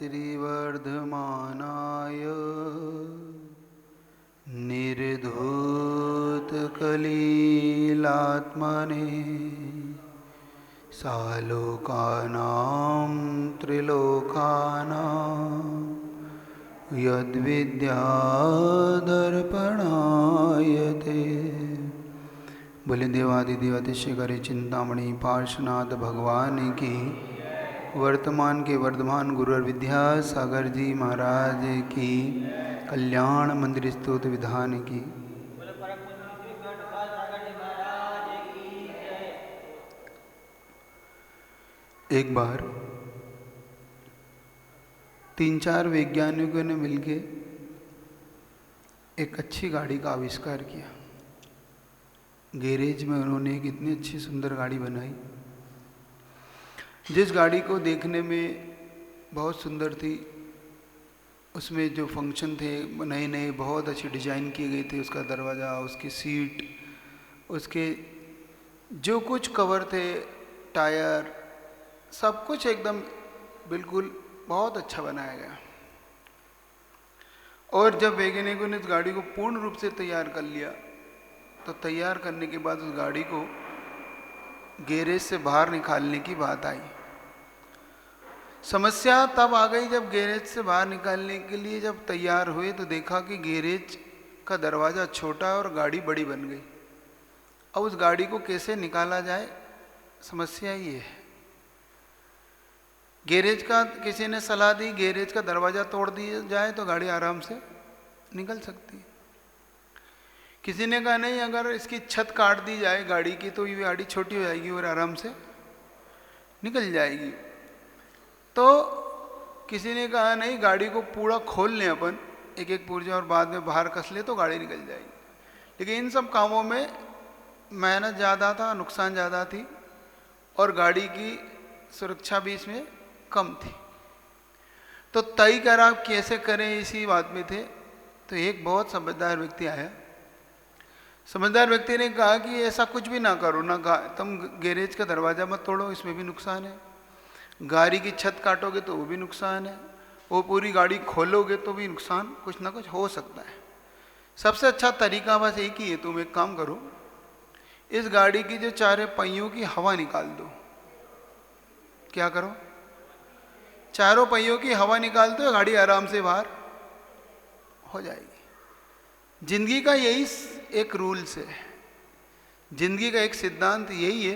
श्रीवर्धमानाय निर्धूतकलीलात्मने सालोकानां त्रिलोकानां यद्विद्यादर्पणायते। बोले देवादिदेव अतिशयकरी चिंतामणि पार्श्वनाथ भगवान की, वर्तमान के वर्धमान गुरु और विद्यासागर जी महाराज की, कल्याण मंदिर स्तोत्र विधान की। एक बार 3-4 वैज्ञानिकों ने मिलके एक अच्छी गाड़ी का आविष्कार किया। गैरेज में उन्होंने एक इतनी अच्छी सुंदर गाड़ी बनाई, जिस गाड़ी को देखने में बहुत सुंदर थी। उसमें जो फंक्शन थे नए नए बहुत अच्छे डिजाइन किए गए थे। उसका दरवाज़ा, उसकी सीट, उसके जो कुछ कवर थे, टायर, सब कुछ एकदम बिल्कुल बहुत अच्छा बनाया गया। और जब वैज्ञानिकों ने इस गाड़ी को पूर्ण रूप से तैयार कर लिया, तो तैयार करने के बाद उस गाड़ी को गैरेज से बाहर निकालने की बात आई। समस्या तब आ गई जब गैरेज से बाहर निकालने के लिए जब तैयार हुए तो देखा कि गैरेज का दरवाज़ा छोटा और गाड़ी बड़ी बन गई। अब उस गाड़ी को कैसे निकाला जाए, समस्या ये है। गैरेज का किसी ने सलाह दी, गैरेज का दरवाज़ा तोड़ दिया जाए तो गाड़ी आराम से निकल सकती है। किसी ने कहा नहीं, अगर इसकी छत काट दी जाए गाड़ी की तो ये गाड़ी छोटी हो जाएगी और आराम से निकल जाएगी। तो किसी ने कहा नहीं, गाड़ी को पूरा खोल लें अपन, एक एक पुर्जा, और बाद में बाहर कस ले तो गाड़ी निकल जाएगी। लेकिन इन सब कामों में मेहनत ज़्यादा था, नुकसान ज़्यादा थी, और गाड़ी की सुरक्षा भी इसमें कम थी। तो तय करा कैसे करें, इसी बात में थे। तो एक बहुत समझदार व्यक्ति आया। समझदार व्यक्ति ने कहा कि ऐसा कुछ भी ना करो, ना तुम गैरेज का दरवाज़ा मत तोड़ो, इसमें भी नुकसान है। गाड़ी की छत काटोगे तो वो भी नुकसान है। वो पूरी गाड़ी खोलोगे तो भी नुकसान कुछ ना कुछ हो सकता है। सबसे अच्छा तरीका बस एक ही है, तुम एक काम करो, इस गाड़ी की जो चारों पहियों की हवा निकाल दो। क्या करो? चारों पहियों की हवा निकाल दो, गाड़ी आराम से बाहर हो जाएगी। जिंदगी का यही एक रूल्स है, जिंदगी का एक सिद्धांत यही है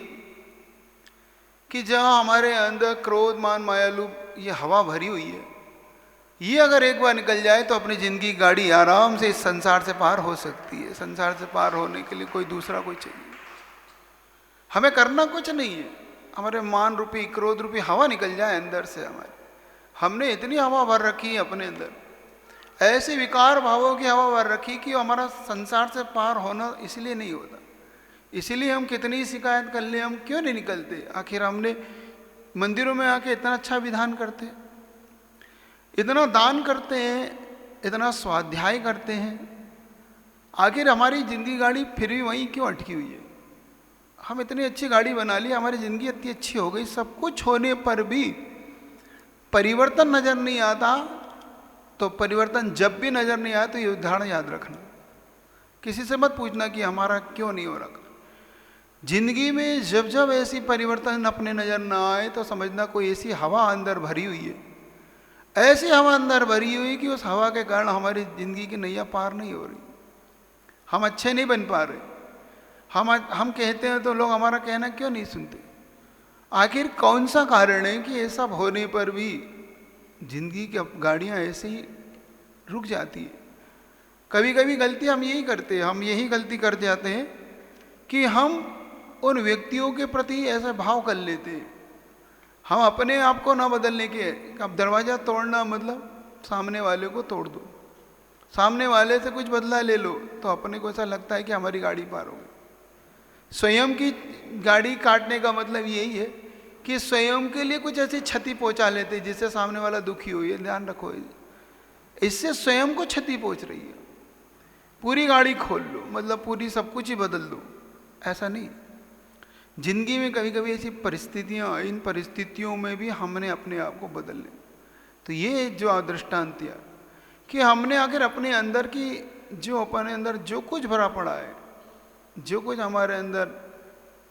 कि जहाँ हमारे अंदर क्रोध, मान, माया, लोभ, ये हवा भरी हुई है, ये अगर एक बार निकल जाए तो अपनी जिंदगी की गाड़ी आराम से इस संसार से पार हो सकती है। संसार से पार होने के लिए कोई दूसरा कोई चाहिए, हमें करना कुछ नहीं है। हमारे मान रूपी, क्रोध रूपी हवा निकल जाए अंदर से हमारे। हमने इतनी हवा भर रखी है अपने अंदर, ऐसे विकार भावों की हवा भर रखी कि हमारा संसार से पार होना इसलिए नहीं होता। इसीलिए हम कितनी शिकायत कर ले, हम क्यों नहीं निकलते। आखिर हमने मंदिरों में आके इतना अच्छा विधान करते, इतना दान करते हैं, इतना स्वाध्याय करते हैं, आखिर हमारी जिंदगी गाड़ी फिर भी वहीं क्यों अटकी हुई है। हम इतनी अच्छी गाड़ी बना ली, हमारी ज़िंदगी इतनी अच्छी हो गई, सब कुछ होने पर भी परिवर्तन नज़र नहीं आता। तो परिवर्तन जब भी नज़र नहीं आया तो ये उदाहरण याद रखना, किसी से मत पूछना कि हमारा क्यों नहीं हो रहा। जिंदगी में जब जब ऐसी परिवर्तन अपने नज़र ना आए तो समझना कोई ऐसी हवा अंदर भरी हुई है, ऐसी हवा अंदर भरी हुई कि उस हवा के कारण हमारी ज़िंदगी की नैया पार नहीं हो रही। हम अच्छे नहीं बन पा रहे। हम कहते हैं तो लोग हमारा कहना क्यों नहीं सुनते। आखिर कौन सा कारण है कि ये सब होने पर भी जिंदगी की गाड़ियाँ ऐसे ही रुक जाती है। कभी कभी गलती हम यही करते हैं, हम यही गलती कर जाते हैं कि हम उन व्यक्तियों के प्रति ऐसा भाव कर लेते हैं। हम अपने आप को ना बदलने के, अब दरवाज़ा तोड़ना मतलब सामने वाले को तोड़ दो, सामने वाले से कुछ बदला ले लो, तो अपने को ऐसा लगता है कि हमारी गाड़ी पार हो गई। स्वयं की गाड़ी काटने का मतलब यही है कि स्वयं के लिए कुछ ऐसी क्षति पहुंचा लेते जिससे सामने वाला दुखी हो। ये ध्यान रखो, इससे स्वयं को क्षति पहुंच रही है। पूरी गाड़ी खोल लो मतलब पूरी सब कुछ ही बदल दो, ऐसा नहीं। जिंदगी में कभी कभी ऐसी परिस्थितियाँ, इन परिस्थितियों में भी हमने अपने आप को बदलने, तो ये जो दृष्टांत दिया कि हमने आखिर अपने अंदर की जो अपने अंदर जो कुछ भरा पड़ा है, जो कुछ हमारे अंदर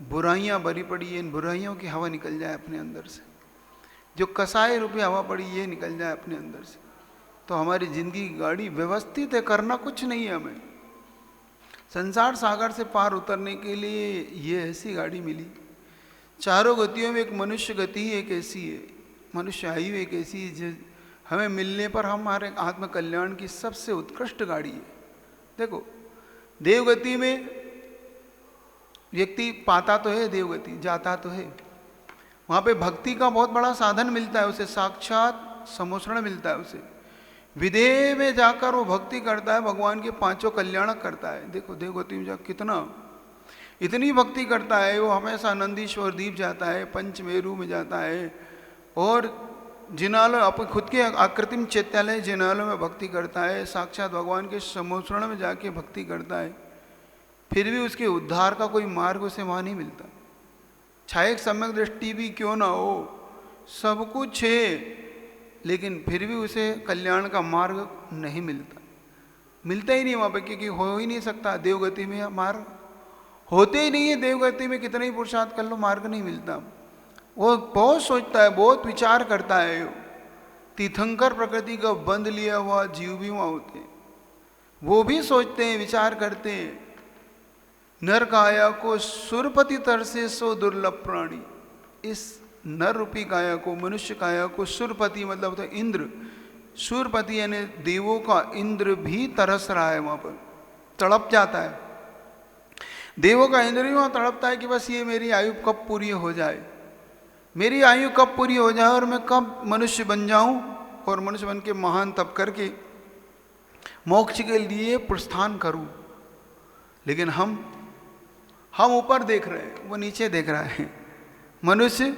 बुराइयां भरी पड़ी है, इन बुराइयों की हवा निकल जाए अपने अंदर से। जो कसाई रूपी हवा पड़ी ये निकल जाए अपने अंदर से, तो हमारी जिंदगी की गाड़ी व्यवस्थित है। करना कुछ नहीं है हमें। संसार सागर से पार उतरने के लिए ये ऐसी गाड़ी मिली। चारों गतियों में एक मनुष्य गति एक ऐसी है, मनुष्य आयु एक ऐसी है जो हमें मिलने पर हमारे आत्म कल्याण की सबसे उत्कृष्ट गाड़ी है। देखो, देवगति में व्यक्ति पाता तो है, देवगति जाता तो है, वहाँ पे भक्ति का बहुत बड़ा साधन मिलता है उसे, साक्षात समोषण मिलता है उसे। विदेह में जाकर वो भक्ति करता है, भगवान के पांचों कल्याण करता है। देखो देवगति में जा कितना इतनी भक्ति करता है वो, हमेशा नंदीश्वर द्वीप जाता है, पंचमेरु में जाता है, और जिनालय अपने खुद के आकृतिम चैत्यालय जिनालय में भक्ति करता है, साक्षात भगवान के समोषण में जाके भक्ति करता है। फिर भी उसके उद्धार का कोई मार्ग उसे वहाँ नहीं मिलता। चाहे एक सम्यक दृष्टि भी क्यों ना हो, सब कुछ है, लेकिन फिर भी उसे कल्याण का मार्ग नहीं मिलता। मिलता ही नहीं वहाँ पे, क्योंकि हो ही नहीं सकता। देवगति में मार्ग होते ही नहीं है। देवगति में कितना ही पुरुषार्थ कर लो मार्ग नहीं मिलता। वो बहुत सोचता है, बहुत विचार करता है। तीर्थंकर प्रकृति का बंध लिया हुआ जीव भी वहाँ होते हैं, वो भी सोचते हैं, विचार करते हैं। नर काया को सुरपति तरसे सो दुर्लभ प्राणी। इस नर रूपी काया को, मनुष्य काया को सुरपति मतलब होता है इंद्र, सुरपति यानी देवों का इंद्र भी तरस रहा है, वहाँ पर तड़प जाता है। देवों का इंद्र भी वहाँ तड़पता है कि बस ये मेरी आयु कब पूरी हो जाए, मेरी आयु कब पूरी हो जाए और मैं कब मनुष्य बन जाऊं और मनुष्य बन के महान तप करके मोक्ष के लिए प्रस्थान करूं। लेकिन हम ऊपर देख रहे हैं, वो नीचे देख रहा है। मनुष्य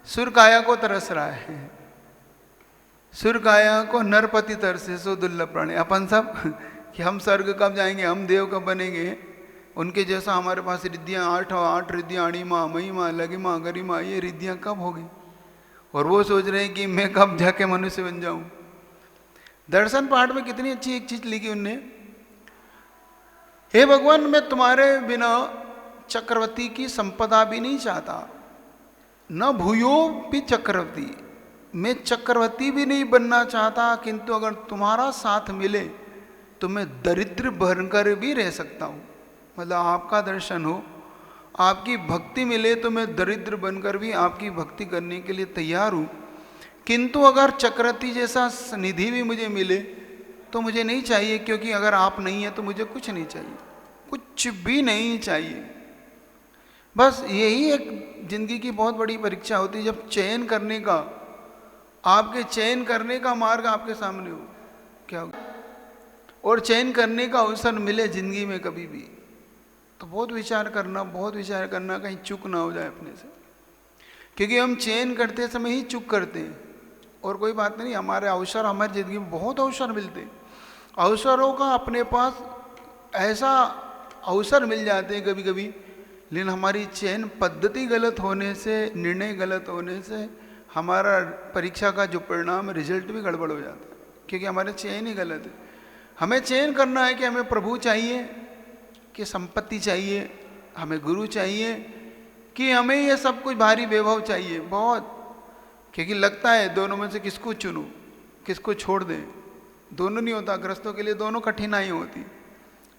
सुर काया को तरस रहा है, सुर काया को नरपति तरसे सो दुर्लभ प्राणी। अपन सब कि हम स्वर्ग कब जाएंगे, हम देव कब बनेंगे, उनके जैसा हमारे पास रिद्धियाँ 8 रिद्धियाँ, अणिमा महिमा लगिमा गरिमा, ये रिद्धियाँ कब होगी। और वो सोच रहे हैं कि मैं कब जाके मनुष्य बन जाऊं। दर्शन पाठ में कितनी अच्छी एक चीज लिखी उनने, हे भगवान मैं तुम्हारे बिना चक्रवर्ती की संपदा भी नहीं चाहता, न भूयो भी चक्रवर्ती, मैं चक्रवर्ती भी नहीं बनना चाहता, किंतु अगर तुम्हारा साथ मिले तो मैं दरिद्र बनकर भी रह सकता हूँ। मतलब आपका दर्शन हो, आपकी भक्ति मिले तो मैं दरिद्र बनकर भी आपकी भक्ति करने के लिए तैयार हूँ, किंतु अगर चक्रवर्ती जैसा निधि भी मुझे मिले तो मुझे नहीं चाहिए, क्योंकि अगर आप नहीं है तो मुझे कुछ नहीं चाहिए, कुछ भी नहीं चाहिए। बस यही एक जिंदगी की बहुत बड़ी परीक्षा होती है, जब चयन करने का, आपके चयन करने का मार्ग आपके सामने हो क्या होगा, और चयन करने का अवसर मिले जिंदगी में कभी भी, तो बहुत विचार करना कहीं चूक ना हो जाए अपने से। क्योंकि हम चयन करते समय ही चूक करते हैं, और कोई बात नहीं, हमारे अवसर हमारी ज़िंदगी में बहुत अवसर मिलते हैं। अवसरों का अपने पास ऐसा अवसर मिल जाते हैं कभी कभी, लेकिन हमारी चयन पद्धति गलत होने से, निर्णय गलत होने से हमारा परीक्षा का जो परिणाम रिजल्ट भी गड़बड़ हो जाता है, क्योंकि हमारे चयन ही गलत है। हमें चयन करना है कि हमें प्रभु चाहिए कि संपत्ति चाहिए, हमें गुरु चाहिए कि हमें ये सब कुछ भारी वैभव चाहिए बहुत, क्योंकि लगता है दोनों में से किसको चुनूं, किसको छोड़ दें। दोनों नहीं होता, ग्रस्तों के लिए दोनों कठिनाई होती।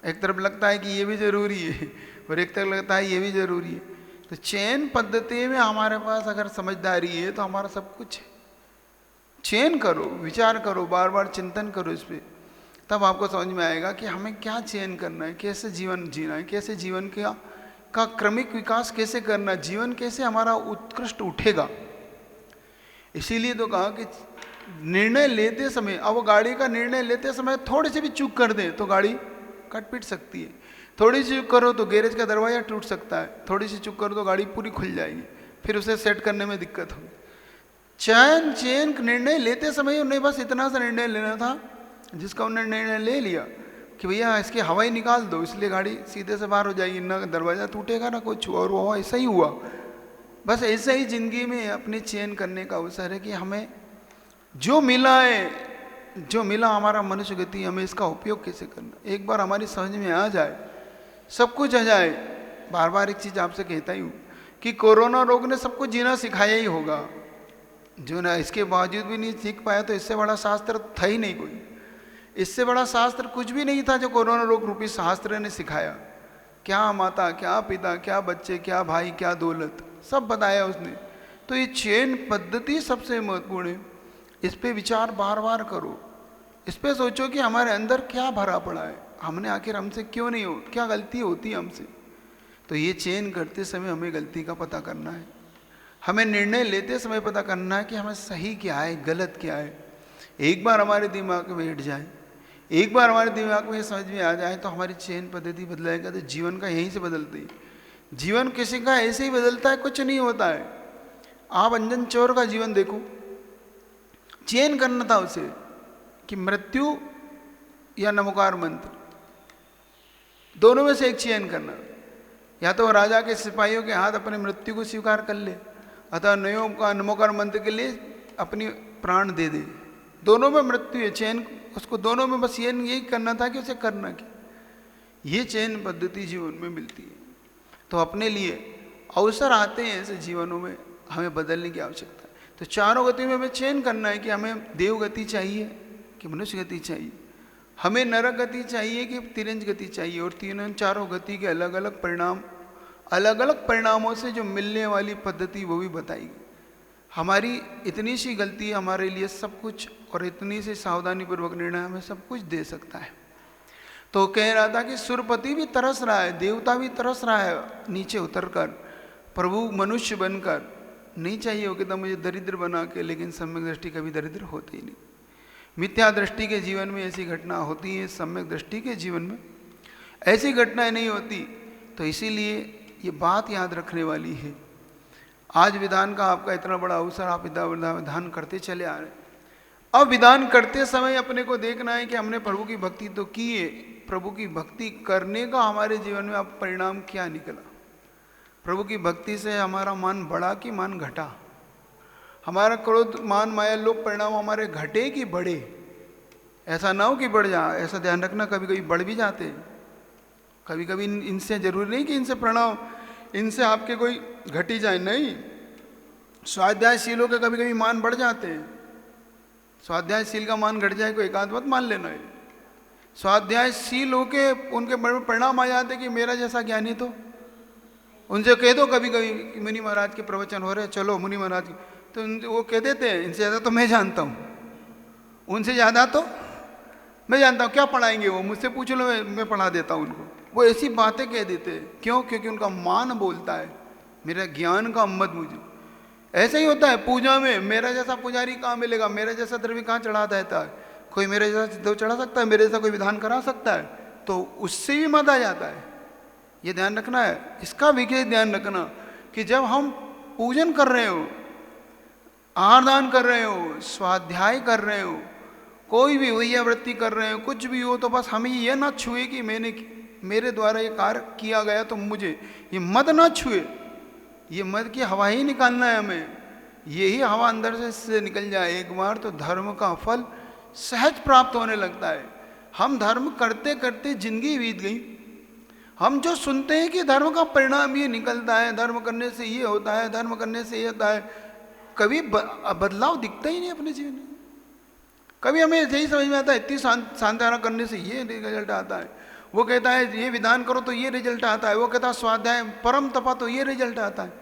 एक तरफ लगता है कि ये भी जरूरी है और एक तरफ लगता है ये भी जरूरी है। तो चयन पद्धति में हमारे पास अगर समझदारी है तो हमारा सब कुछ है। चयन करो, विचार करो, बार बार चिंतन करो इस पर, तब आपको समझ में आएगा कि हमें क्या चयन करना है, कैसे जीवन जीना है, कैसे जीवन का क्रमिक विकास कैसे करना है, जीवन कैसे हमारा उत्कृष्ट उठेगा। इसीलिए तो कहा कि निर्णय लेते समय, अब वो गाड़ी का निर्णय लेते समय थोड़ी सी भी चूक कर दे तो गाड़ी कट पिट सकती है, थोड़ी सी चूक करो तो गैरेज का दरवाजा टूट सकता है, थोड़ी सी चूक करो तो गाड़ी पूरी खुल जाएगी, फिर उसे सेट करने में दिक्कत होगी। चयन निर्णय लेते समय उन्हें बस इतना सा निर्णय लेना था, जिसका उन्होंने निर्णय ले लिया कि भैया इसकी हवा ही निकाल दो, इसलिए गाड़ी सीधे से बाहर हो जाएगी, ना दरवाज़ा टूटेगा ना कुछ, और वो ऐसा ही हुआ। बस ऐसा ही जिंदगी में अपने चयन करने का अवसर है कि हमें जो मिला है, जो मिला हमारा मनुष्य गति, हमें इसका उपयोग कैसे करना, एक बार हमारी समझ में आ जाए, सब कुछ आ जाए। बार बार एक चीज़ आपसे कहता ही हूँ कि कोरोना रोग ने सबको जीना सिखाया ही होगा। जो ना इसके बावजूद भी नहीं सीख पाया तो इससे बड़ा शास्त्र था ही नहीं कोई। इससे बड़ा शास्त्र कुछ भी नहीं था जो कोरोना रोग रूपी शास्त्र ने सिखाया। क्या माता, क्या पिता, क्या बच्चे, क्या भाई, क्या दौलत, सब बताया उसने। तो ये चयन पद्धति सबसे महत्वपूर्ण है। इस पे विचार बार बार करो, इस पे सोचो कि हमारे अंदर क्या भरा पड़ा है, हमने आखिर हमसे क्यों नहीं हो, क्या गलती होती है हमसे। तो ये चयन करते समय हमें गलती का पता करना है, हमें निर्णय लेते समय पता करना है कि हमें सही क्या है, गलत क्या है। एक बार हमारे दिमाग में बैठ जाए, एक बार हमारे दिमाग में समझ में आ जाए तो हमारी चयन पद्धति बदलाएगा। तो जीवन का यहीं से बदलती है। जीवन किसी का ऐसे ही बदलता है, कुछ नहीं होता है। आप अंजन चोर का जीवन देखो, चयन करना था उसे कि मृत्यु या नमोकार मंत्र, दोनों में से एक चयन करना। या तो राजा के सिपाहियों के हाथ अपने मृत्यु को स्वीकार कर ले, अतः नयो का नमोकार मंत्र के लिए अपनी प्राण दे दे। दोनों में मृत्यु है, चयन उसको दोनों में बस यही करना था कि उसे करना क्या। ये चयन पद्धति जीवन में मिलती है। तो अपने लिए अवसर आते हैं ऐसे जीवनों में, हमें बदलने की आवश्यकता है। तो चारों गति में हमें चयन करना है कि हमें देव गति चाहिए कि मनुष्य गति चाहिए, हमें नरक गति चाहिए कि तिरंज गति चाहिए। और तीनों चारों गति के अलग अलग परिणाम, अलग अलग परिणामों से जो मिलने वाली पद्धति वो भी बताएगी। हमारी इतनी सी गलती हमारे लिए सब कुछ, और इतनी सी सावधानी पूर्वक निर्णय हमें सब कुछ दे सकता है। तो कह रहा था कि सुरपति भी तरस रहा है, देवता भी तरस रहा है नीचे उतरकर, प्रभु मनुष्य बनकर। नहीं चाहिए हो कि तो मुझे दरिद्र बना के, लेकिन सम्यक दृष्टि कभी दरिद्र होती ही नहीं। मिथ्या दृष्टि के जीवन में ऐसी घटना होती है, सम्यक दृष्टि के जीवन में ऐसी घटनाएं नहीं होती। तो इसीलिए ये बात याद रखने वाली है। आज विधान का आपका इतना बड़ा अवसर, आप विधान करते चले आ रहे हैं। अब विधान करते समय अपने को देखना है कि हमने प्रभु की भक्ति तो की है, प्रभु की भक्ति करने का हमारे जीवन में अब परिणाम क्या निकला। प्रभु की भक्ति से हमारा मान बढ़ा कि मान घटा, हमारा क्रोध मान माया लोभ परिणाम हमारे घटे कि बढ़े। ऐसा ना हो कि बढ़ जा, ऐसा ध्यान रखना, कभी कभी बढ़ भी जाते हैं। कभी कभी इनसे जरूरी नहीं कि इनसे परिणाम, इनसे आपके कोई घटी जाए, नहीं। स्वाध्यायशीलों के कभी कभी मान बढ़ जाते हैं। स्वाध्यायशील का मान घट जाए कोई एकांत मत मान लेना है। स्वाध्यायशील होके उनके परिणाम आ जाते कि मेरा जैसा ज्ञानी, तो उनसे कह दो कभी कभी कि मुनि महाराज के प्रवचन हो रहे, चलो मुनि महाराज के, तो वो कह देते हैं इनसे ज़्यादा तो मैं जानता हूँ, उनसे ज़्यादा तो मैं जानता हूँ, क्या पढ़ाएंगे वो, मुझसे पूछ लो, मैं पढ़ा देता हूँ उनको। वो ऐसी बातें कह देते हैं। क्यों? क्योंकि उनका मान बोलता है, मेरा ज्ञान का मत मुझे। ऐसा ही होता है पूजा में, मेरा जैसा पुजारी कहाँ मिलेगा, मेरा जैसा द्रव्य कहाँ चढ़ा देता है कोई, मेरे जैसा देव चढ़ा सकता है, मेरे जैसा कोई विधान करा सकता है, तो उससे भी मत आ जाता है। ये ध्यान रखना है, इसका विशेष ध्यान रखना कि जब हम पूजन कर रहे हो, आहार दान कर रहे हो, स्वाध्याय कर रहे हो, कोई भी वैयावृत्ति कर रहे हो, कुछ भी हो, तो बस हमें ये ना छुए कि मेरे द्वारा ये कार्य किया गया तो मुझे ये मद ना छुए। ये मद की हवा ही निकालना है हमें। यही हवा अंदर से निकल जाए एक बार तो धर्म का फल सहज प्राप्त होने लगता है। हम धर्म करते करते जिंदगी बीत गई, हम जो सुनते हैं कि धर्म का परिणाम ये निकलता है, धर्म करने से ये होता है, धर्म करने से ये होता है, कभी बदलाव दिखता ही नहीं अपने जीवन में। कभी हमें यही समझ में आता है इतनी शांतिधारा करने से ये रिजल्ट आता है, वो कहता है ये विधान करो तो ये रिजल्ट आता है, वो कहता है स्वाध्याय परम तपा तो ये रिजल्ट आता है,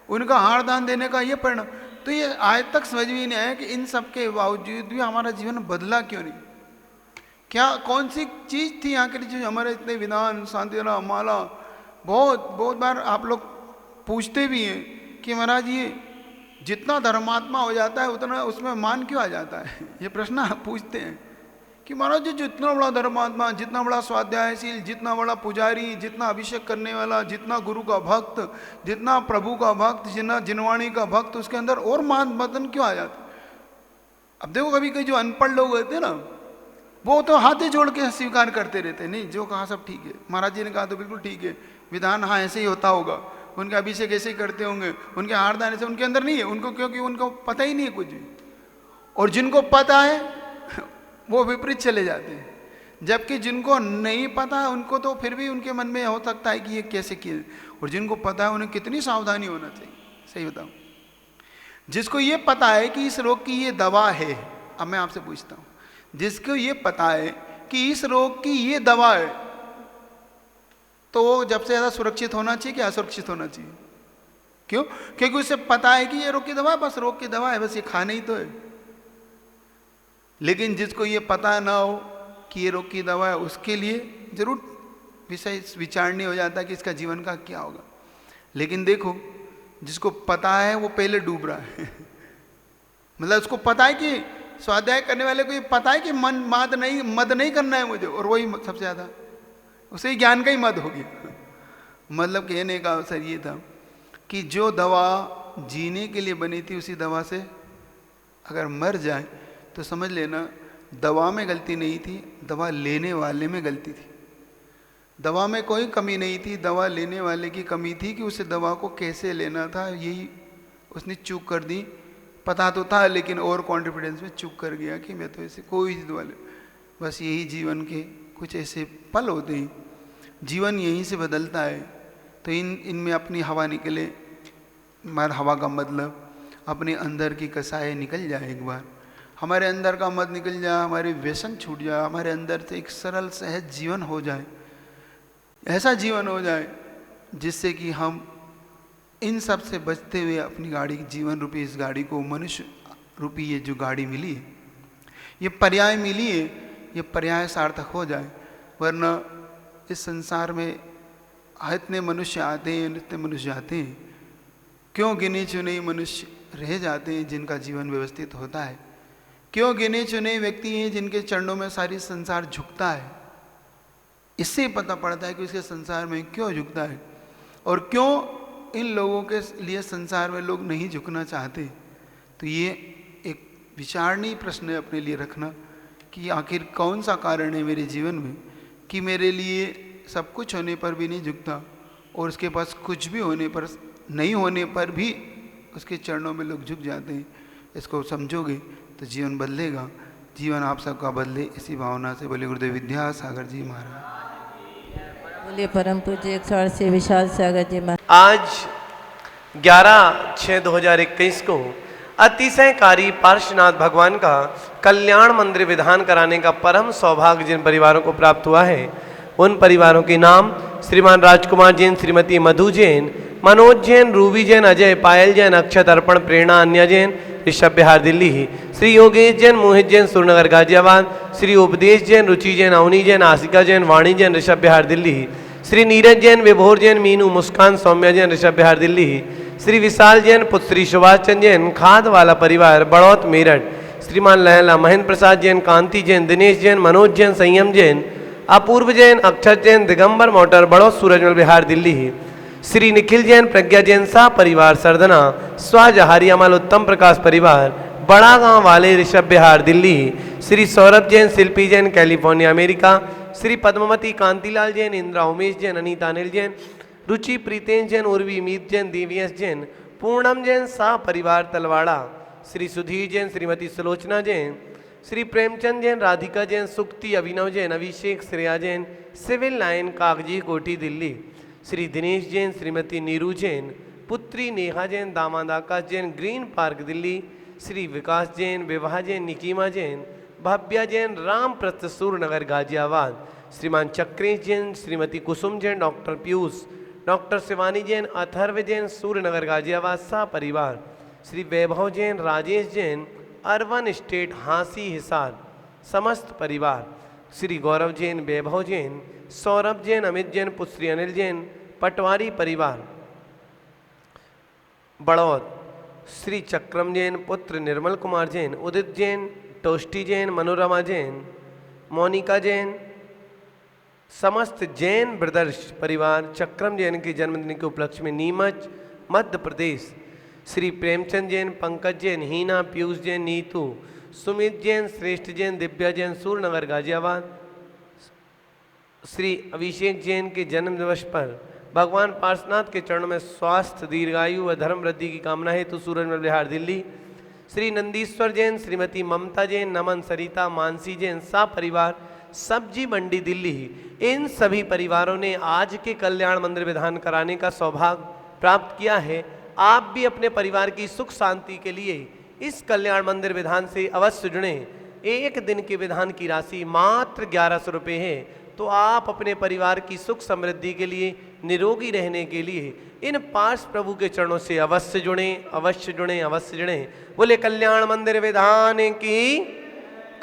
उनका हार दान देने का ये परिणाम। तो ये आज तक समझ में नहीं आया कि इन सब के बावजूद भी हमारा जीवन बदला क्यों नहीं। क्या कौन सी चीज़ थी यहाँ के लिए हमारे इतने विधान शांतिधारा माला। बहुत बार आप लोग पूछते भी हैं कि महाराज ये जितना धर्मात्मा हो जाता है उतना उसमें मान क्यों आ जाता है। ये प्रश्न आप पूछते हैं कि महाराज जी जितना बड़ा धर्मात्मा, जितना बड़ा स्वाध्यायशील, जितना बड़ा पुजारी, जितना अभिषेक करने वाला, जितना गुरु का भक्त, जितना प्रभु का भक्त, जितना जिनवाणी का भक्त, उसके अंदर और मान बदन क्यों आ जाता। अब देखो कभी कभी जो अनपढ़ लोग होते हैं ना, वो तो हाथे जोड़ के स्वीकार करते रहते हैं, नहीं जो कहा सब ठीक है, महाराज जी ने कहा तो बिल्कुल ठीक है, विधान हाँ ऐसे ही होता होगा, उनके अभिषेक ऐसे ही करते होंगे, उनके हारदान ऐसे उनके अंदर नहीं है उनको, क्योंकि उनको पता ही नहीं है कुछ भी। और जिनको पता है वो विपरीत चले जाते हैं, जबकि जिनको नहीं पता उनको तो फिर भी उनके मन में हो सकता है कि ये कैसे किए, और जिनको पता है उन्हें कितनी सावधानी होना चाहिए। सही बताऊं, जिसको ये पता है कि इस रोग की ये दवा है, अब मैं आपसे पूछता हूं, जिसको ये पता है कि इस रोग की ये दवा है, तो वो जब से ज़्यादा सुरक्षित होना चाहिए कि असुरक्षित होना चाहिए? क्यों? क्योंकि उसे पता है कि ये रोग की दवा है, बस रोग की दवा है, बस ये खाना ही तो है। लेकिन जिसको ये पता ना हो कि ये रोग की दवा है, उसके लिए जरूर विषय विचारणीय हो जाता है कि इसका जीवन का क्या होगा। लेकिन देखो, जिसको पता है वो पहले डूब रहा है मतलब उसको पता है कि स्वाध्याय करने वाले को ये पता है कि मद नहीं करना है मुझे, और वही सबसे ज़्यादा उसे ही ज्ञान का ही मद हो गया। मतलब कहने का अवसर ये था कि जो दवा जीने के लिए बनी थी, उसी दवा से अगर मर जाए तो समझ लेना दवा में गलती नहीं थी, दवा लेने वाले में गलती थी। दवा में कोई कमी नहीं थी, दवा लेने वाले की कमी थी कि उसे दवा को कैसे लेना था, यही उसने चूक कर दी। पता तो था लेकिन ओवर कॉन्फिडेंस में चूक कर गया कि मैं तो ऐसे कोई दवा ले। बस यही जीवन के कुछ ऐसे पल होते हैं, जीवन यहीं से बदलता है। तो इनमें अपनी हवा निकले, हमारे हवा का मतलब अपने अंदर की कसाई निकल जाए। एक बार हमारे अंदर का मद निकल जाए, हमारे व्यसन छूट जाए, हमारे अंदर से एक सरल सहज जीवन हो जाए, ऐसा जीवन हो जाए जिससे कि हम इन सब से बचते हुए अपनी गाड़ी, जीवन रूपी इस गाड़ी को, मनुष्य रूपी ये जो गाड़ी मिली है, ये पर्याय मिली है, ये पर्याय सार्थक हो जाए। वरना इस संसार में इतने मनुष्य आते हैं, इतने मनुष्य आते हैं, क्यों गिने चुने मनुष्य रह जाते हैं जिनका जीवन व्यवस्थित होता है? क्यों गिने चुने व्यक्ति हैं जिनके चरणों में सारी संसार झुकता है? इससे पता पड़ता है कि उसके संसार में क्यों झुकता है, और क्यों इन लोगों के लिए संसार में लोग नहीं झुकना चाहते। तो ये एक विचारणीय प्रश्न है अपने लिए रखना कि आखिर कौन सा कारण है मेरे जीवन में कि मेरे लिए सब कुछ होने पर भी नहीं झुकता, और उसके पास कुछ भी होने पर नहीं होने पर भी उसके चरणों में लोग झुक जाते हैं। इसको समझोगे तो जीवन बदलेगा, जीवन आप सबका बदले, इसी भावना से बोले गुरुदेव विद्यासागर जी महाराज। बोलिए परम पूज्य 108 विशाल सागर जी महाराज। आज 11/6/2021 को अतिशयकारी पार्श्वनाथ भगवान का कल्याण मंदिर विधान कराने का परम सौभाग्य जिन परिवारों को प्राप्त हुआ है, उन परिवारों के नाम श्रीमान राजकुमार जैन, श्रीमती मधु जैन, मनोज जैन, रूबी जैन, अजय, पायल जैन, अक्षत, अर्पण, प्रेरणा, अन्य जैन, ऋषभ बिहार दिल्ली, श्री योगेश जैन, मोहित जैन, सुरनगर गाजियाबाद, श्री उपदेश जैन, रुचि जैन, अवनी जैन, आशिका जैन, वाणी जैन, ऋषभ बिहार दिल्ली, श्री नीरज जैन, विभोर जैन, मीनू, मुस्कान, सौम्या जैन, ऋषभ बिहार दिल्ली, श्री विशाल जैन, पुत्र श्री सुभाष चंद्र जैन, खाद वाला परिवार, बड़ौत, मेरठ, श्रीमान लहला, महेंद्र प्रसाद जैन, कांति जैन, दिनेश जैन, मनोज जैन, संयम जैन, अपूर्व जैन, अक्षत जैन, दिगंबर मोटर, बड़ौत, सूरजमल बिहार दिल्ली, श्री निखिल जैन, प्रज्ञा जैन, सा परिवार, सरदना, स्वाजहारी अमल, उत्तम प्रकाश परिवार, बड़ा गांव वाले, ऋषभ बिहार दिल्ली, श्री सौरभ जैन, शिल्पी जैन, कैलिफोर्निया अमेरिका, श्री पद्मवती, कांतिलाल जैन, इंद्रा, उमेश जैन, अनीता, अनिल जैन, रुचि, प्रीतेश जैन, उर्वी, मीत जैन, दिव्यस जैन, पूर्णम जैन, सा परिवार तलवाड़ा, श्री सुधीर जैन, श्रीमती सुलोचना जैन, श्री प्रेमचंद जैन, राधिका जैन, सुक्ति, अभिनव जैन, अभिषेक, श्रेया जैन, सिविल लाइन, कागजी कोठी दिल्ली, श्री दिनेश जैन, श्रीमती नीरू जैन, पुत्री नेहा जैन, दामाद आकाश जैन, ग्रीन पार्क दिल्ली, श्री विकास जैन, विवाह जैन, निकीमा जैन, भव्या जैन, राम प्रस्थ, सूरनगर गाजियाबाद, श्रीमान चक्रेश जैन, श्रीमती कुसुम जैन, डॉक्टर पीयूष, डॉक्टर शिवानी जैन, अथर्व जैन, सूर्यनगर गाजियाबाद, सा परिवार, श्री वैभव जैन, राजेश जैन, अर्बन स्टेट, हांसी, हिसार, समस्त परिवार, श्री गौरव जैन, वैभव जैन, सौरभ जैन, अमित जैन, पुत्री अनिल जैन, पटवारी परिवार, बड़ौद, श्री चक्रम जैन, पुत्र निर्मल कुमार जैन, उदित जैन, टोष्टी जैन, मनोरमा जैन, मोनिका जैन, समस्त जैन ब्रदर्स परिवार, चक्रम जैन के जन्मदिन के उपलक्ष्य में नीमच, मध्य प्रदेश, श्री प्रेमचंद जैन, पंकज जैन, हीना, पीयूष जैन, नीतू, सुमित जैन, श्रेष्ठ जैन, दिव्या जैन, सूरनगर गाजियाबाद, श्री अभिषेक जैन के जन्म दिवस पर भगवान पार्श्वनाथ के चरणों में स्वास्थ्य, दीर्घायु व धर्म वृद्धि की कामना हेतु सूरजमल बिहार दिल्ली, श्री नंदीश्वर जैन, श्रीमती ममता जैन, नमन सरिता, मानसी जैन, सा परिवार, सब्जी मंडी दिल्ली, इन सभी परिवारों ने आज के कल्याण मंदिर विधान कराने का सौभाग्य प्राप्त किया है। आप भी अपने परिवार की सुख शांति के लिए इस कल्याण मंदिर विधान से अवश्य जुड़ें। एक दिन के विधान की राशि मात्र 1100 रुपये है। तो आप अपने परिवार की सुख समृद्धि के लिए, निरोगी रहने के लिए इन पार्ष प्रभु के चरणों से अवश्य जुड़ें, अवश्य जुड़ें, अवश्य जुड़ें। बोले कल्याण मंदिर विधान की।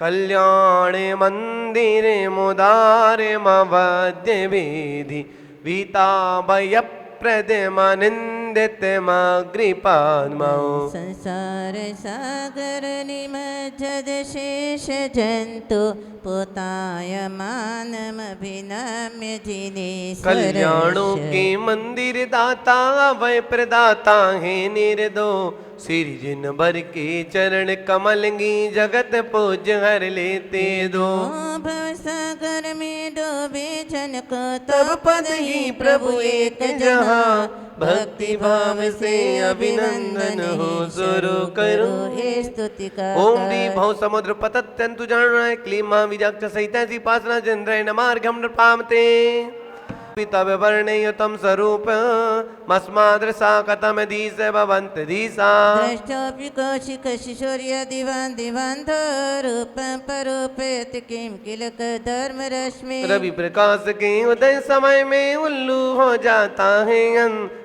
कल्याण मंदिर मुदारे मवद्य विधि वीताभय प्रदमानिंदित मग्रिपाद्मौ संसार सागर निमज्जद शेष जंतु पोताय मानमभिनम्य जिनेश्वर। कल्याणों के मंदिर दाता वै प्रदाता है निर्दो, श्री जिन बर के चरण कमलगी जगत पूज हर लेते दो। भव सागर में डूबे जन को तब पद ही प्रभु एक जहाँ, भक्ति भाव से अभिनंदन हो शुरू करो हे स्तुति का। ओम दी भव समुद्र पतत्यंतु जान क्लीमा विजक्त सहित पासना चंद्र नमार्घम पामते तब वर्णयुतम स्वरूप मस्मादृशा कथम धीस भवंत धीसा। द्रष्टोऽपि कौशिक शिशोर्य दिवान दिवान्धो रूपं परोपयति किं किल धर्म रश्मि। रवि प्रकाश के उदय समय में उल्लू हो जाता है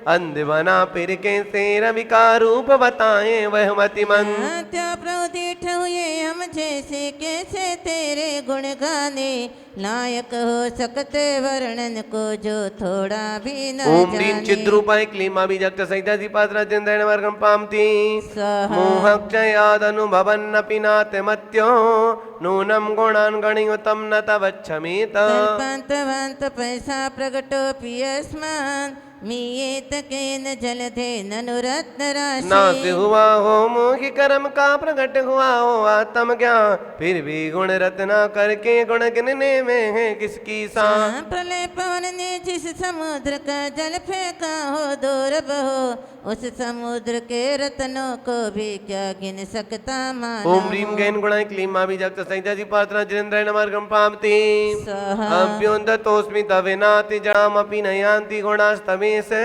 अंध बना फिर कैसे रवि का रूप बताए वह मतिमन। त्या प्रौदिठ हुए हम जैसे कैसे तेरे गुण गाने, लायक हो सकते वर्णन को जो थोड़ा भी न ओम जाने। ह्रीं चिद्रूपाय क्लीमा बीजक्त सहितासी पात्रा चंद्रेण वर्गम पामति मोहक्षयादनुभवन्नपि नाथ मत्यो नूनम गुणान् गणयुतम न तवच्छमीत। कल्पान्तवान्त पैसा प्रगटोऽपि यस्मान् मीयेत केन जलधे ननुरत्न राशि। नाश हुआ हो मोहि कर्म का प्रकट हुआ हो आत्म ज्ञान, फिर भी गुण रत्ना करके गुण गिनने में है किसकी सान। प्रलय पवन ने जिस समुद्र का जल फेंका हो दूर बहो, उस समुद्र के रत्नों को भी क्या गिन सकता मानो। ओम ह्रीं गैन गुणाय क्लीमा बीजक्त सहितासी पात्रा जिनेन्द्रेण मार्गम पामति अभ्योन्दतोऽस्मि तवेनाति जडामपि न यान्ति गुणास्तमे से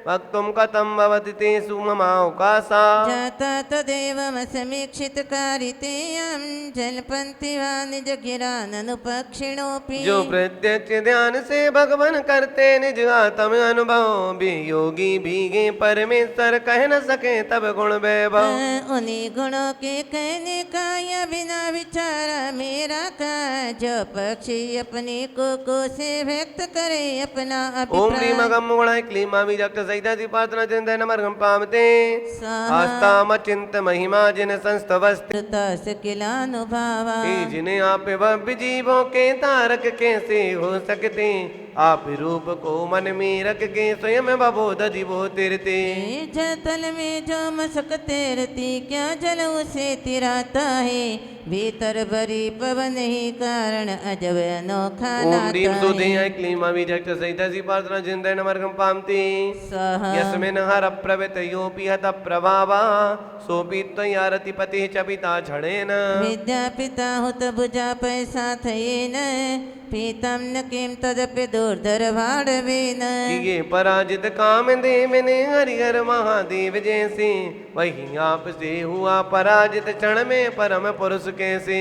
भक्तुम कथम भवति ते सुममावकाशा। जाता तदेवमसमीक्षित कारितेयं जलपन्ति वा निज गिराननुपक्षिणोऽपि। जो प्रत्यक्ष ध्यान से भगवान करते निज आत्म अनुभव, भी योगी भीगे परमेश्वर कह न सके तब गुण वैभव। उन्हीं गुणों के कहने का या बिना विचारा मेरा का, जो पक्षी अपने को से व्यक्त करे अपना ओम ह्रीं अभिप्राय। अगम गुणाय क्लीमा बीजक्त सहितासी पात्रा चिंतन मर्गम पामते आस्ताम चिंत महिमा जिन संस्तवस्त किलानुभावा। जिन्हें आप भव्य जीवों के तारक कैसे हो सकते, आप रूप को मन में रख के स्वयं बबोध दिवो तिरते। जल में जो मसक तैरती क्या जल उसे तिराता है, भीतर भरी पवन ही कारण अजब अनोखा ओम नाता ह्रीं है। सुधेय क्लीमा बीजक्त सहितासी पात्रा चिंतन मर्गम पामते यस्मिन् हर प्रवृत योपि हत प्रभावा, सोपि त्वयारति पतिः च पिता क्षणेन। विद्या पिता हुत भुजा पैसा थयेन, पीतम न किम तदपि दुर्धर भाड़वेन। ये पराजित काम देव ने हरिहर महादेव जैसे, वही आप से हुआ पराजित क्षण में परम पुरुष कैसे।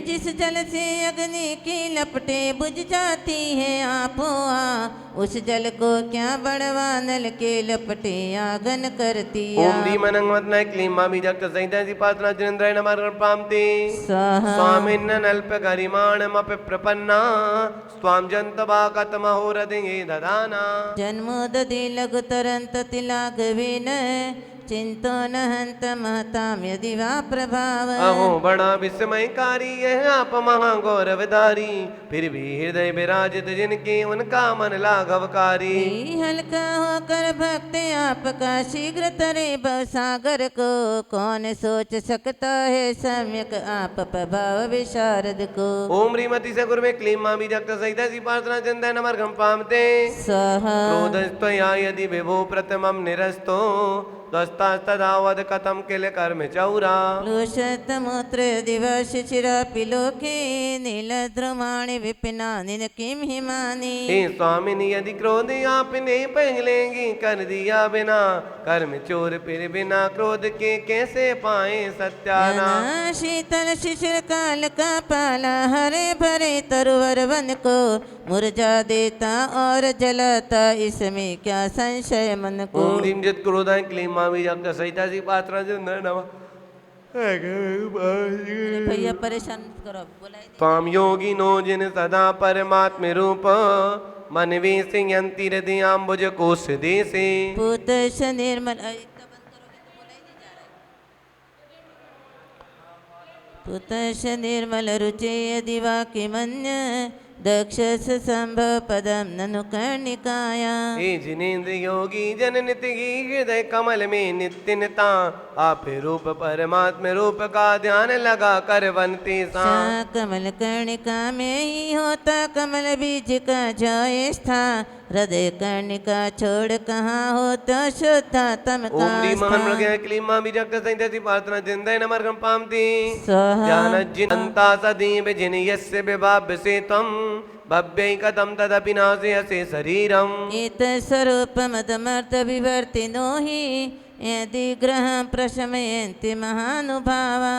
जिस जल से अग्नि की लपटे बुझ जाती है आपोआ, उस जल को क्या बड़वा नल के लपटे आगन करती। ओम ह्रीं मनंगवत्नाय क्लीमा बीजक्त सहितासी पात्रा जिनेन्द्रेण मार्गम पामते स्वामिन्न नल्प गरिमाणमपि प्रपन्ना, स्वाम जन्तवा कतमहोरधिये ददाना। जन्मोदधि लघु तरंत तिलाघवेन, चिंतो न हंत महताम यदि वा प्रभाव। अहो बड़ा विस्मयकारी यह आप महागौरवधारी, फिर भी हृदय विराजित जिनके उनका मन लाघवकारी। हल्का होकर भक्त आपका शीघ्र तरे भवसागर को, कौन सोच सकता है सम्यक आप प्रभाव विशारद को। ओम ह्रीमति से गुरु में क्लीमा बीजक्त सहितासी पात्रा चिंतन मर्गम पामते स्वाहा। क्रोधस्त्वया यदि विभो प्रथमं निरस्तो, त्वस्तस्तदावद कथम किल कर्म चौरा क्लुषतमूत्र दिवस चिरापि लोके नीलद्रुमाणि विपिनानि न किं हिमानि। हे स्वामिनी यदि क्रोध आपने पहलेंगी कर दिया बिना कर्म चोर फिर बिना क्रोध के कैसे पाए सत्याना। जना शीतल शिशिर काल का पाला हरे भरे तरुवर वन को मुरझा देता और जलाता इसमें क्या संशय मन को। ओम ह्रीं जित क्रोधाय क्लीं मावी जग सहिता जी पात्रा जिंद्र नमः। भैया परेशान मत करो बोला ही त्वाम योगी नो जिन सदा परमात्म रूप मन वे सिंयंति हृदयाम्बुज कोश देसे। पूत निर्मल इतना बंद करोगे तो बोला ही नहीं जा रहा है। पूतश निर्मल रुचे दिवा किमन्य दक्षस संभव पदम ननु कर्णिकाया। हे जिनेन्द्र योगी जन नित्य हृदय कमल में नित्य निता आप रूप परमात्म रूप का ध्यान लगा कर बनते सा। कमल कर्णिका में ही होता कमल बीज का जय स्था हृदय कर्णिका छोड़ कहाँ होता शुद्धात्म का ओम ह्रीं महान स्थान। प्रज्ञा क्लीं मावी जग सहिता प्रार्थना जिंदय नमर्गम पामती। स्वाहा ध्यान जिनंता सदीव जिन यस्य विभाव्य से तम भव्य कदम तदपि नाशयसे शरीरम। इत स्वरूप मदमर्थ विवर्तिनो हि यदि ग्रह प्रशमयन्ति महानुभावा।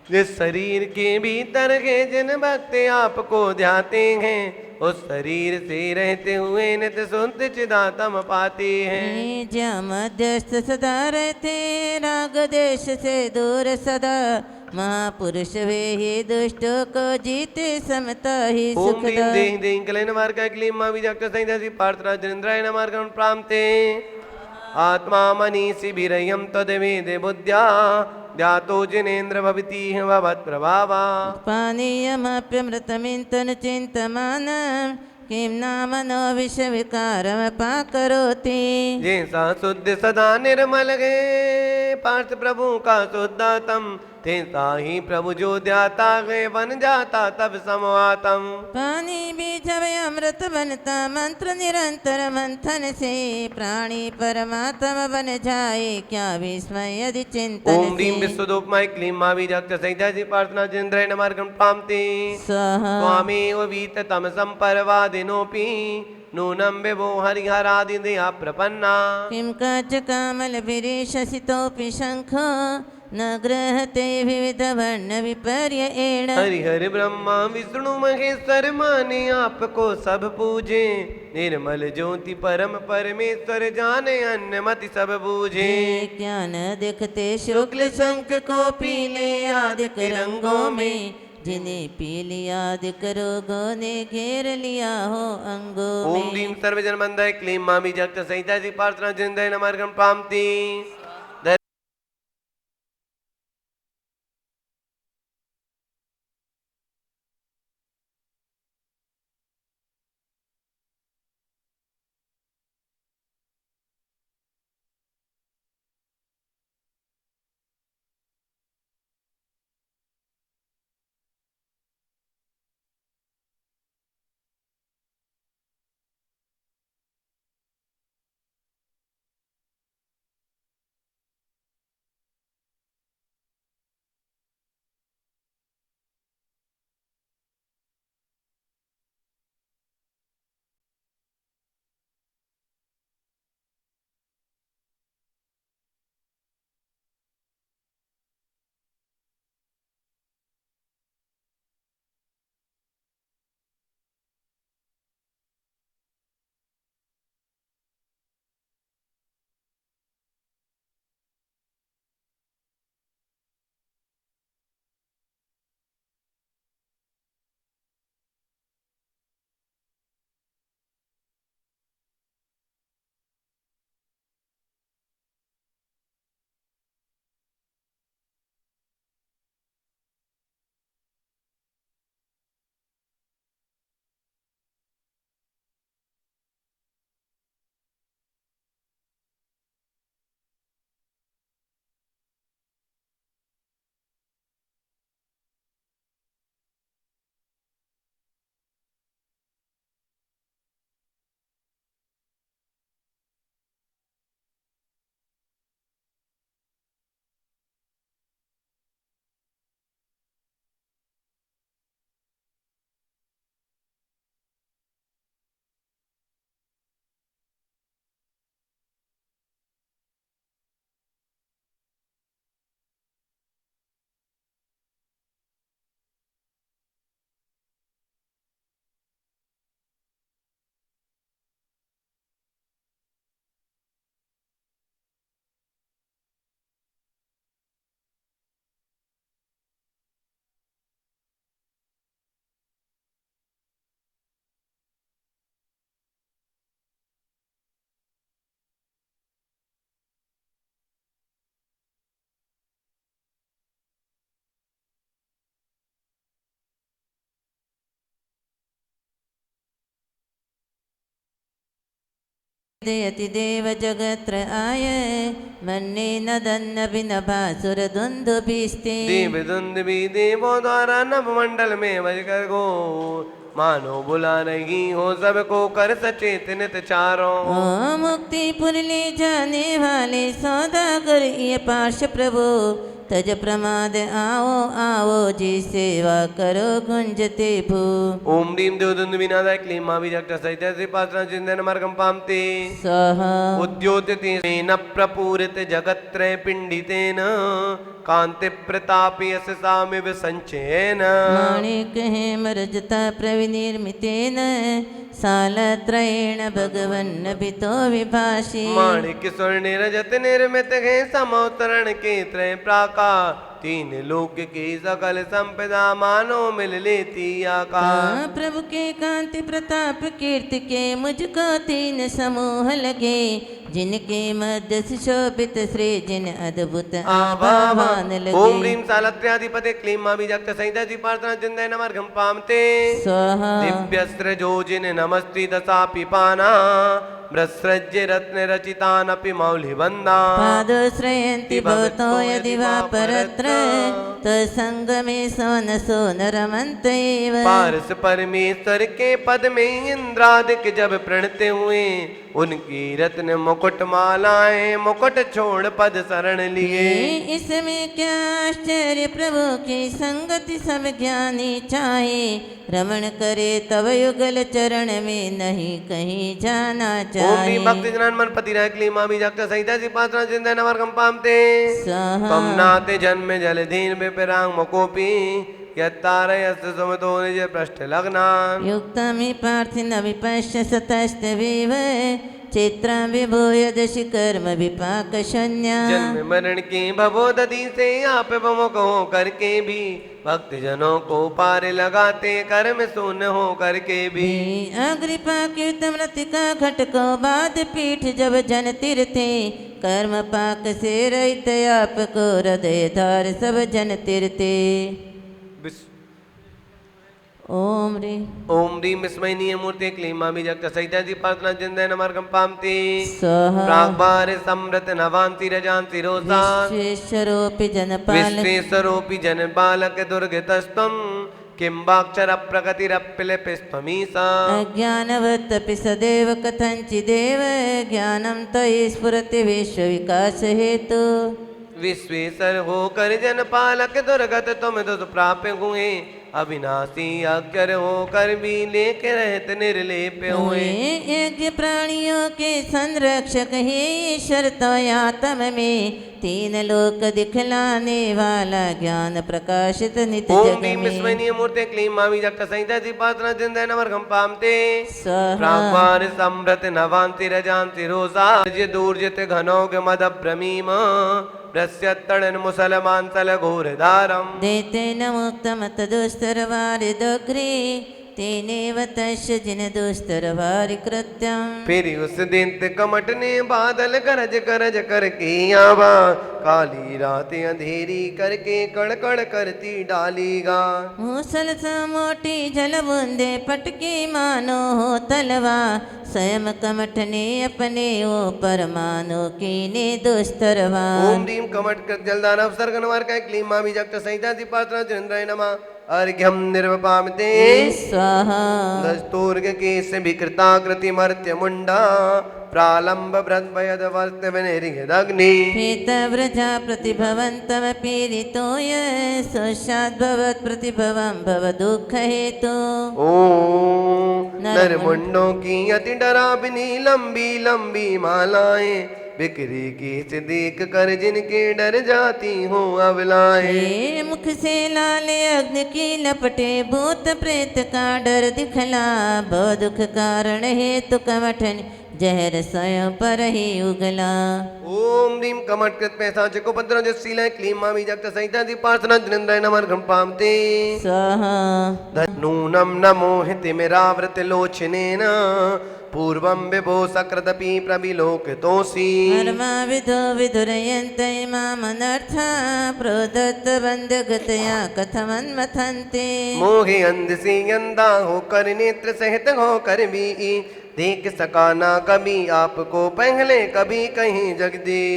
जिस शरीर के भीतर के जिन भक्त आपको ध्याते हैं उस शरीर से रहते हुए नित्य शुद्ध चिदात्म पाते हैं। जहाँ मध्यस्थ सदा रहते राग देश से दूर सदा महापुरुष वे ही दुष्टों को जीते समता ही ओम सुखदा। ह्रीं देहि देहि कलेन मार्ग क्लीं मावी जग सहिता प्रार्थना जिंद्राय नमर्गम प्रामते। आत्मा मनीषि विरयम तद्वेद बुद्ध्या ध्यातो जिनेन्द्र भवती भवत् प्रभावा। पानीयमप्यमृतमिन्तनु चिन्तमानं किं नाम नो विषविकारमपाकरोति। जैसा शुद्ध सदा निर्मल गए पार्थ प्रभु का शुद्धातम तैसा ही प्रभु जो ध्याता गए बन जाता तब समवातम। पानी बीजव अमृत बनता मंत्र निरंतर मंथन से प्राणी परमात्मा बन जाए क्या विस्मय यदि चिंतन ओम ह्रीं से। विश्वदोपमाय क्लीं मावी जग सहिता प्रार्थना जिंद्रय नमर्गम पामते। स्वाहा स्वामेव वीत तम संपरवादिनोपि नूनम विभो हरिहरादि दया प्रपन्ना। किं काच कामल विरेशसितोऽपि शंखो न गृहते विविध वर्ण विपर्य एण। हरिहर ब्रह्मा विष्णु महेश्वर माने आपको सब पूजे निर्मल ज्योति परम परमेश्वर जाने अन्य मति सब बूझे। क्या न देखते शुक्ल शंख को पीले आदिक रंगों में जिन्हें पी लिया अधिक रोगों ने घेर लिया हो अंगों ओम में। ह्रीं सर्वजन बंदय क्लीं मामी जगत सहिता प्रार्थना जिंदय नमर्गम प्रामती। जयति देव जगत्र आय मन्ने नदन्न बिनभासुर दुन्दुभिस्ते देव दुंद भी देवों द्वारा नभ मंडल में बजकर गो मानो बुला रही हो सबको कर सचेत नित चारों। ओ मुक्तिपुर ले जाने वाले सौदागर ये पार्श प्रभु तज प्रमाद आओ आओ जी सेवा करो गुंजते भू। ओम ह्रीं देवदुंद विनादाय क्लीं मा विजक्ट सहित पात्र चिंतन मार्गम पामते स्वाहा उद्योतिते न प्रपूरित जगत्त्रय पिंडितेन कांति प्रतापि यशसामिव संचयन। माणिक हेमरजता प्रविनिर्मितेन सालत्रयेण भगवन् भितो विभाषि। माणिक स्वर्ण रजत निर्मित है समोतरण के त्रय प्राकार तीन लोक की सकल संपदा मानो मिल लेती आकार। प्रभु के कांति प्रताप कीर्ति के मुझको तीन समूह लगे जिनके मध्य से शोभित श्री जिन अद्भुत आभावान लगे। ओम ह्रीं सालत्र्याधिपते क्लीं मा विजक्त संहिता जी प्रार्थना चिंतय नमर्घम पामते स्वाहा दिव्यस्त्र जो जिन नमस्ति दशापि पाना भ्रसृज्य रत्न रचितानपि मौलिबन्धा। पादोश्रयन्ति भवतो यदि वा परत्र तत्संगमे सोनसो नरमन्त एव। पारस परमेश्वर के पद में इंद्रादिक जब प्रणते हुए उनकी रत्न मुकुट मालाएं मुकुट छोड़ पद शरण लिए। इसमें क्या आश्चर्य प्रभु की संगति सब ज्ञानी चाहे रमण करे तव युगल चरण में नहीं कहीं जाना ओम ह्रीं चाहे। भक्ति जनान मन पति रह क्लीं मा विजक्त संहिता जी पात्रा चिंतय नमर्घम पामते स्वाहा त्वं नाते जन्म जलधीन विपरांग मुकोपि यत्तारयस्त सुमतो निज पृष्ठ लग्नान्। युक्तं हि पार्थिन विपश्य सतस्तविव चित्रं विभूय दशि कर्म विपाक शून्या। जन्म मरण की भवोदधि से आप प्रमुख हो करके भी भक्त जनों को पार लगाते कर्म शून्य हो करके भी। अग्रिपा कीर्तन मृतिका घटको बाद पीठ जब जन तीर्थे कर्म पाक से रहित आपको हृदय धार सब जन तीर्थे। ओम रे ओम ह्रीं विस्मयनीय मूर्ति क्लीं मा विजक्त संहिता जी प्रार्थना चिंतय नमर्घम पामते स्वाहा प्राग्भार समृत नवांति रजांति रोषान्। विश्वेश्वरोऽपि जनपाल विश्वेश्वरोऽपि जनपालक दुर्गतस्त्वं किं वाक्चर प्रगतिरप्यलपिस्त्वमीशा। अज्ञानवत्तपि सदैव कथञ्चिदेव ज्ञानं तयि स्फुरति विश्वविकास हेतु। विश्वेश्वर होकर जनपालक दुर्गत तुम दुष प्राप्य हुए अविनाशी अग्र होकर भी लेके रहत निर्लेप हुए। यज्ञ प्राणियों के संरक्षक हे ईश्वर तयातम में तीन लोक दिखलाने वाला ज्ञान प्रकाशित नित ओम जग ह्रीं में। विस्मयनीय मूर्ति क्लीं मा विजक्त संहिता जी पात्रा चिंतय नमर्घम पामते स्वाहा प्राग्भार समृत नवांति रजांति रोषा दूर्जित घनौघ मद भ्रमीम प्रस्यत्तड़न मुसलमान सल घोर धारम। देते न मुक्तम तदुस्तर वारि दग्रे तेनेव तस्य जिन दुस्तर वारि कृत्यम। फिर उस दिन कमट ने बादल गरज गरज करके आवा काली रात अंधेरी करके कड़कड़ करती डालीगा। मूसल सा मोटी जल बूंदे पटकी मानो हो तलवा स्वयं कमठ ने अपने ऊपर मानो कीने दुस्तरवा। ओम ह्रीं कमट कर जलदान अवसर गणवार का क्लीं मा विजक्त संहिता जी पात्रा चंद्राय नमः अर्घ्यम निर्वपामते स्वाहा दस्तूर्ग केश विकृताकृति मर्त्य मुंडा प्रालंब व्रतवयद वर्त विनिर्घदग्नि। पीतव्रजा प्रतिभवन्तम पीडितोय सोषाद्भवत् प्रतिभवं भव दुःख हेतु। ओम नरमुंडों की अति डरावनी लंबी लंबी मालाएं बिक्री की से देख कर जिनके डर जाती हो अबलाएं। हे मुख से लाल अग्नि की लपटे भूत प्रेत का डर दिखला बहु दुख कारण हेतु कमठन जहर स्वयं पर ही उगला। ओम ह्रीं कमट कृत पैसा चको पंद्रह जशीला क्लीं मा विजक्त संहिता जी प्रार्थना जिनेन्द्राय नमर्घम पामते स्वाहा नूनम नमो हितिमिरावृत लोचनेन पूर्वं विभो सकृदपि प्रविलोकितोऽसि। कर्मा विधो विधुरयन्त इमामनर्था प्रोदत्त बन्धगतया कथमन्मथन्ते। मोहे अंध से अंधा होकर नेत्र सहित होकर भी देख सका ना कभी आपको पहले कभी कहीं जगदी।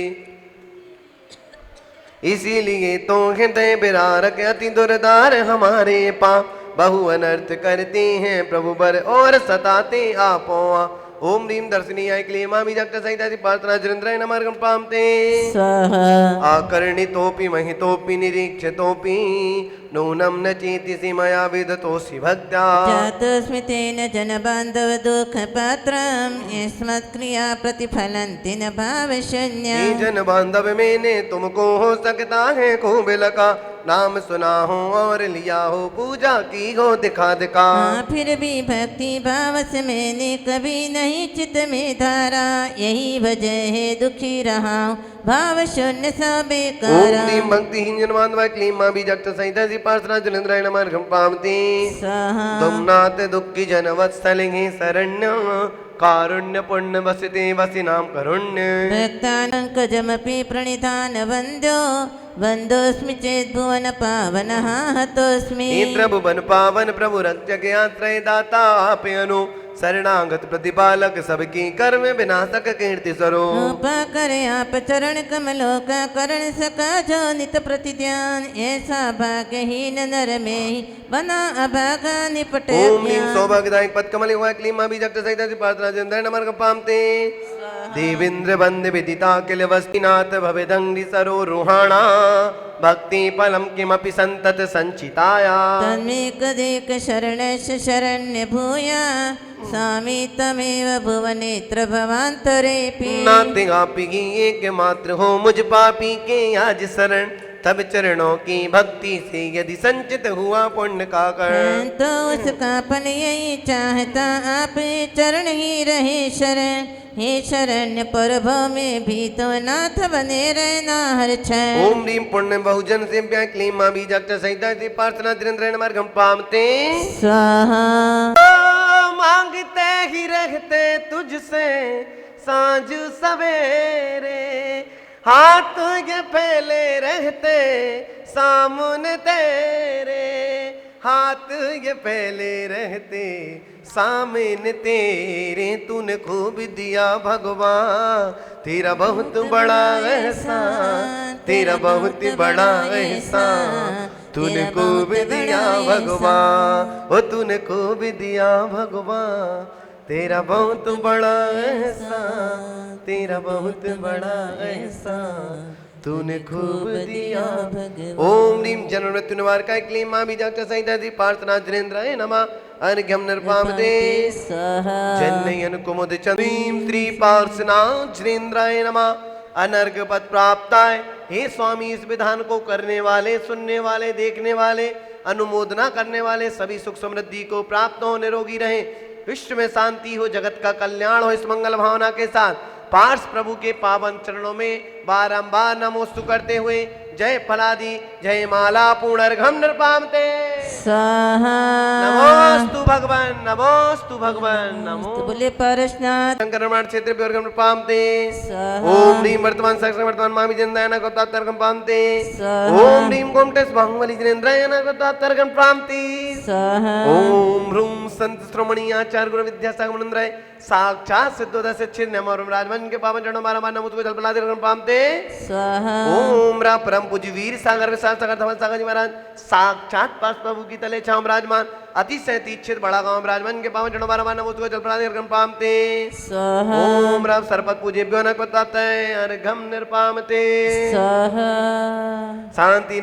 इसीलिए तो हृदय बिरारक अति दुर्दार हमारे पाप, बहु अनर्थ करते हैं प्रभु बर और सताते आपो। ओम ह्रीं दर्शनीयाय क्लीमामि जगत सहितासि प्रार्थना जरेन्द्राय नमः पामते। स्वाहा आकर्णितोऽपि महितोऽपि निरीक्षितोऽपि नूनं न चेतिसि मया विदतोऽसि भक्त्या। जातोऽस्मि तेन जनबान्धव दुःखपात्रं यस्मत्क्रिया प्रतिफलन्ति न भावशून्या। ये जन बांधव मैंने तुमको हो सकता है खूब लगा, नाम सुना हो और लिया हो पूजा की हो दिखा दिखा। हाँ फिर भी भक्ति भाव से मैंने कभी नहीं चित्त में धारा, यही वजह है दुखी रहा हूँ भाव शून्य सा बेकारा। ओम ह्रीं भक्तिहीन जनबान्धवाय क्लीमामि जगत सहितासि प्रार्थना जरेन्द्राय नमः पामते। स्वाहा तुमनाथ दुःखी जन वत्सल हे शरण्य, कारुण्य पुण्य वसते वसि नाम करुण्य। भक्तानङ्कजमपि प्रणिधान वन्द्यो, वन्दोऽस्मि चेत् भुवन पावनः हतोऽस्मि। हे प्रभु बन पावन प्रभु रक्षक आश्रय दाता आप अनु, शरणागत प्रतिपालक सबकी कर्म विनाशक कीर्ति स्वरूप। कृपा करे आप चरण कमलों का करण सका जो नित प्रतिध्यान, ऐसा भाग्यहीन नर में ही बना अभागा निपट ओम ह्रीं ज्ञान। सौभाग्यदायक पद कमल युवा क्लीमामि जगत सहितासि प्रार्थना जरेन्द्राय नमः पामते। देवेन्द्र बंद विदिता किल वस्तिनाथ भवेदंगि सरो रुहाणा, भक्ति फलम किमपि संतत संचिताया। तन्मेकदेक शरणश शरण्य भूया, स्वामी तमेव भुवनेत्र भवान्तरेऽपि। नाते आपी की एक मात्र हो मुझ पापी के आज शरण, तब चरणों की भक्ति से यदि संचित हुआ पुण्य का कर। तो उसका फल यही चाहता आप चरण ही रहे शरण, हे शरण्य प्रभो में भी तो नाथ बने रहना हर क्षण। ओम ह्रीं पुण्य बहुजन सेव्याय क्लीमामि जगत सहितासि प्रार्थना जरेन्द्राय नमः पामते। स्वाहा मांगते ही रहते तुझसे सांझ सवेरे, हाथ ये फैले रहते सामने तेरे, हाथ ये फैले रहते सामने तेरे। तूने खूब दिया भगवान तेरा बहुत बड़ा एहसान, तेरा बहुत बड़ा एहसान। तूने खूब दिया भगवान, ओ तूने खूब दिया भगवान तेरा बहुत बड़ा एहसान, तेरा बहुत बड़ा एहसान तूने खूब दिया भगवान। ओम ह्रीं जन्म मृत्यु निवारकाय क्लीमामि जगत सहितासि प्रार्थना जरेन्द्राय नमः अर्घ्यं निर्पामते। स्वाहा जन्नयन कुमुद चंद्रीं श्री पार्श्वनाथ जरेन्द्राय नमः अनर्घ पद प्राप्ताय। हे स्वामी इस विधान को करने वाले, सुनने वाले, देखने वाले, अनुमोदना करने वाले सभी सुख समृद्धि को प्राप्त हो, निरोगी रहे, विश्व में शांति हो, जगत का कल्याण हो। इस मंगल भावना के साथ पार्श प्रभु के पावन चरणों में बारंबार नमोस्तु करते हुए जय फलादि जय माला पूर्णर्घम निर्पामते। स्वाहा नमोस्तु भगवान, नमोस्तु भगवान, नमो बोले पारसनाथ शंकर क्षेत्र अर्घम निर्पामते। स्वाहा ओम ह्रीं वर्तमान सक्ष वर्तमान मामि जन्दायन गोतात्तर्घम पामते। स्वाहा ओम ह्रीं गोमटेस बाहुबली जनेन्द्रायन गोतात्तर्घम प्रामति। स्वाहा ओम ह्रूम संत श्रोमणी आचार्य गुरु विद्यासागर मुनिन्द्राय साक्षात सिद्धोदय सिद्ध नमः राजवन के पावन चरणों मारा नमो तुझे जलपलादिर्घम पामते। स्वाहा ओम रा परम पूज्य वीर सागर विशाल सागर धवल सागर जी महाराज साक्षात पास प्रभु की तले छाम विराजमान अतिशय तीक्षित बड़ा गांव विराजमान के पावन चरणों मारा नमो तुझे जलपलादिर्घम पामते। स्वाहा ओम रा सरपत पूज्यभ्यो न कृताते अर्घम निर्पामते। स्वाहा शांति